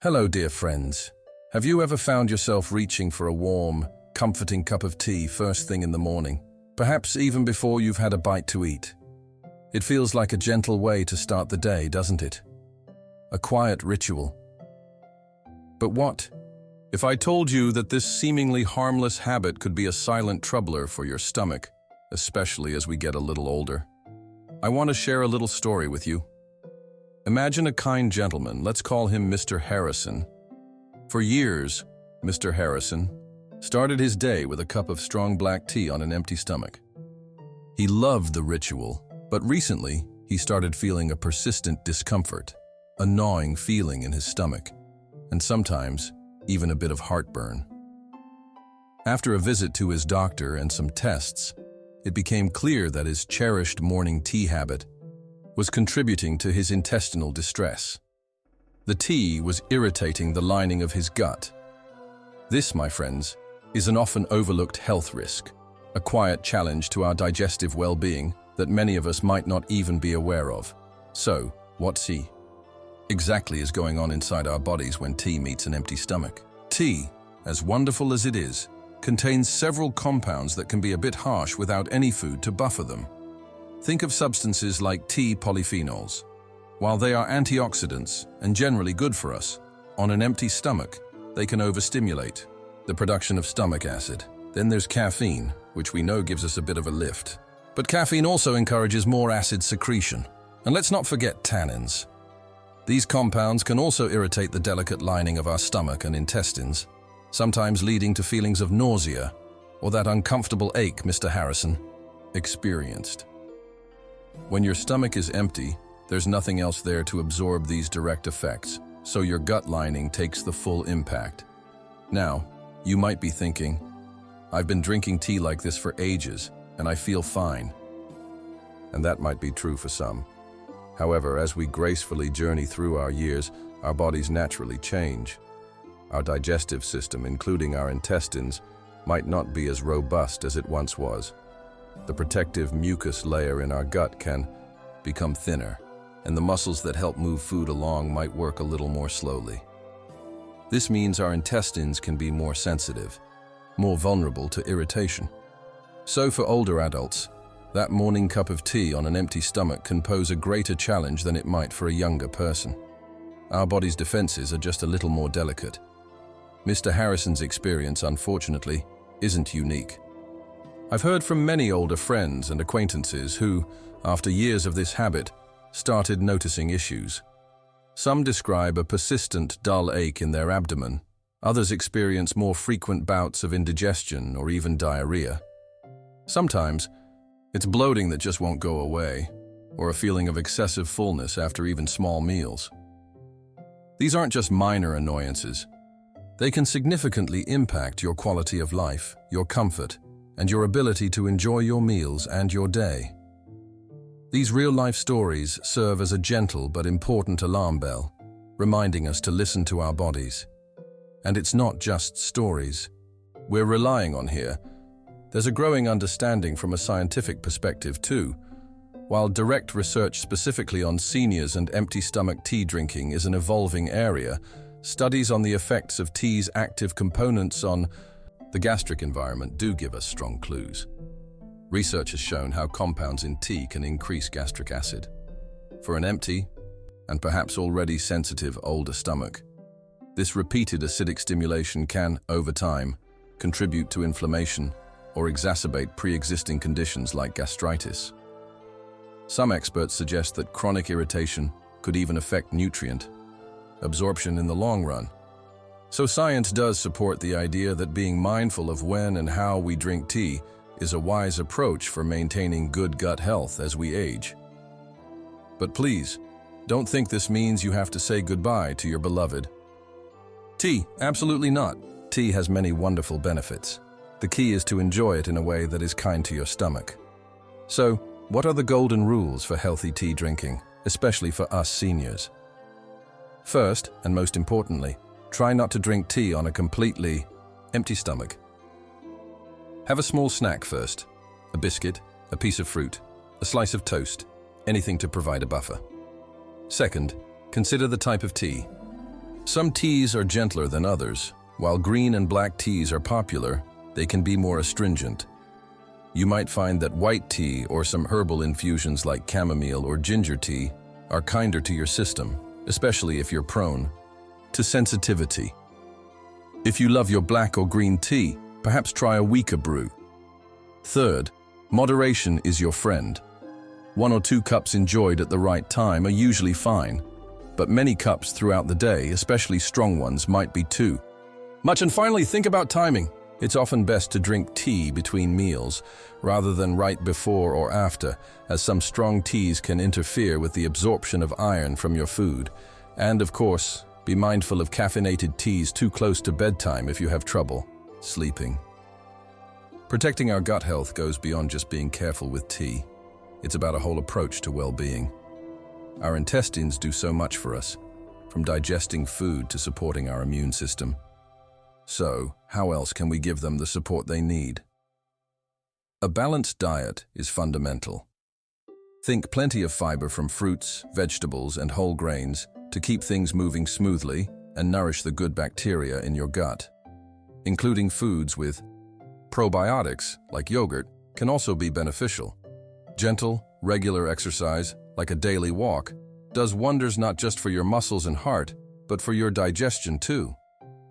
Hello, dear friends. Have you ever found yourself reaching for a warm, comforting cup of tea first thing in the morning, perhaps even before you've had a bite to eat? It feels like a gentle way to start the day, doesn't it? A quiet ritual. But what if I told you that this seemingly harmless habit could be a silent troubler for your stomach, especially as we get a little older? I want to share a little story with you. Imagine a kind gentleman, let's call him Mr. Harrison. For years, Mr. Harrison started his day with a cup of strong black tea on an empty stomach. He loved the ritual, but recently he started feeling a persistent discomfort, a gnawing feeling in his stomach, and sometimes even a bit of heartburn. After a visit to his doctor and some tests, it became clear that his cherished morning tea habit was contributing to his intestinal distress. The tea was irritating the lining of his gut. This, my friends, is an often overlooked health risk, a quiet challenge to our digestive well-being that many of us might not even be aware of. So, what exactly is going on inside our bodies when tea meets an empty stomach? Tea, as wonderful as it is, contains several compounds that can be a bit harsh without any food to buffer them. Think of substances like tea polyphenols. While they are antioxidants and generally good for us, on an empty stomach, they can overstimulate the production of stomach acid. Then there's caffeine, which we know gives us a bit of a lift. But caffeine also encourages more acid secretion. And let's not forget tannins. These compounds can also irritate the delicate lining of our stomach and intestines, sometimes leading to feelings of nausea or that uncomfortable ache Mr. Harrison experienced. When your stomach is empty, there's nothing else there to absorb these direct effects, so your gut lining takes the full impact. Now, you might be thinking, I've been drinking tea like this for ages, and I feel fine. And that might be true for some. However, as we gracefully journey through our years, our bodies naturally change. Our digestive system, including our intestines, might not be as robust as it once was. The protective mucus layer in our gut can become thinner, and the muscles that help move food along might work a little more slowly. This means our intestines can be more sensitive, more vulnerable to irritation. So for older adults, that morning cup of tea on an empty stomach can pose a greater challenge than it might for a younger person. Our body's defenses are just a little more delicate. Mr. Harrison's experience, unfortunately, isn't unique. I've heard from many older friends and acquaintances who, after years of this habit, started noticing issues. Some describe a persistent, dull ache in their abdomen. Others experience more frequent bouts of indigestion or even diarrhea. Sometimes, it's bloating that just won't go away, or a feeling of excessive fullness after even small meals. These aren't just minor annoyances. They can significantly impact your quality of life, your comfort, and your ability to enjoy your meals and your day. These real-life stories serve as a gentle but important alarm bell, reminding us to listen to our bodies. And it's not just stories we're relying on here. There's a growing understanding from a scientific perspective too. While direct research specifically on seniors and empty stomach tea drinking is an evolving area, studies on the effects of tea's active components on the gastric environment do give us strong clues. Research has shown how compounds in tea can increase gastric acid. For an empty, and perhaps already sensitive older stomach, this repeated acidic stimulation can, over time, contribute to inflammation or exacerbate pre-existing conditions like gastritis. Some experts suggest that chronic irritation could even affect nutrient absorption in the long run. So science does support the idea that being mindful of when and how we drink tea is a wise approach for maintaining good gut health as we age. But please, don't think this means you have to say goodbye to your beloved tea. Absolutely not. Tea has many wonderful benefits. The key is to enjoy it in a way that is kind to your stomach. So, what are the golden rules for healthy tea drinking, especially for us seniors? First, and most importantly, try not to drink tea on a completely empty stomach. Have a small snack first. A biscuit, a piece of fruit, a slice of toast, anything to provide a buffer. Second, consider the type of tea. Some teas are gentler than others. While green and black teas are popular, they can be more astringent. You might find that white tea or some herbal infusions like chamomile or ginger tea are kinder to your system, especially if you're prone to sensitivity. If you love your black or green tea, perhaps try a weaker brew. Third, moderation is your friend. 1 or 2 cups enjoyed at the right time are usually fine, but many cups throughout the day, especially strong ones, might be too much. And finally, think about timing. It's often best to drink tea between meals, rather than right before or after, as some strong teas can interfere with the absorption of iron from your food. And of course, be mindful of caffeinated teas too close to bedtime if you have trouble sleeping. Protecting our gut health goes beyond just being careful with tea. It's about a whole approach to well-being. Our intestines do so much for us, from digesting food to supporting our immune system. So, how else can we give them the support they need? A balanced diet is fundamental. Think plenty of fiber from fruits, vegetables, and whole grains to keep things moving smoothly and nourish the good bacteria in your gut. Including foods with probiotics, like yogurt, can also be beneficial. Gentle, regular exercise, like a daily walk, does wonders not just for your muscles and heart, but for your digestion too.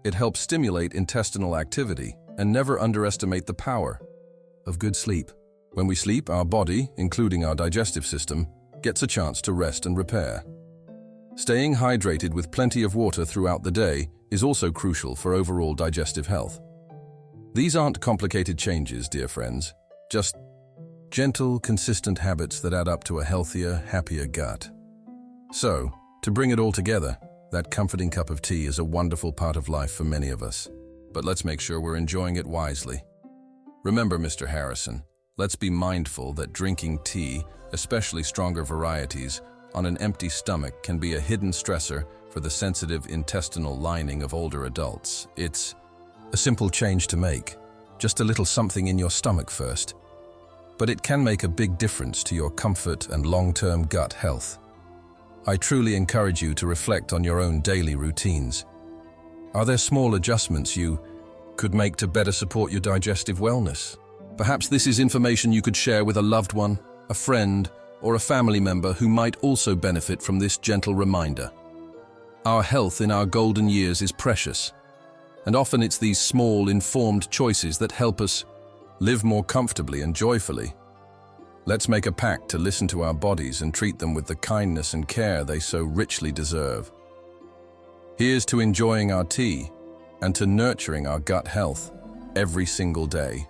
It helps stimulate intestinal activity, and never underestimate the power of good sleep. When we sleep, our body, including our digestive system, gets a chance to rest and repair. Staying hydrated with plenty of water throughout the day is also crucial for overall digestive health. These aren't complicated changes, dear friends, just gentle, consistent habits that add up to a healthier, happier gut. So, to bring it all together, that comforting cup of tea is a wonderful part of life for many of us, but let's make sure we're enjoying it wisely. Remember, Mr. Harrison, let's be mindful that drinking tea, especially stronger varieties, on an empty stomach can be a hidden stressor for the sensitive intestinal lining of older adults. It's a simple change to make, just a little something in your stomach first. But it can make a big difference to your comfort and long-term gut health. I truly encourage you to reflect on your own daily routines. Are there small adjustments you could make to better support your digestive wellness? Perhaps this is information you could share with a loved one, a friend, or a family member who might also benefit from this gentle reminder. Our health in our golden years is precious, and often it's these small, informed choices that help us live more comfortably and joyfully. Let's make a pact to listen to our bodies and treat them with the kindness and care they so richly deserve. Here's to enjoying our tea and to nurturing our gut health every single day.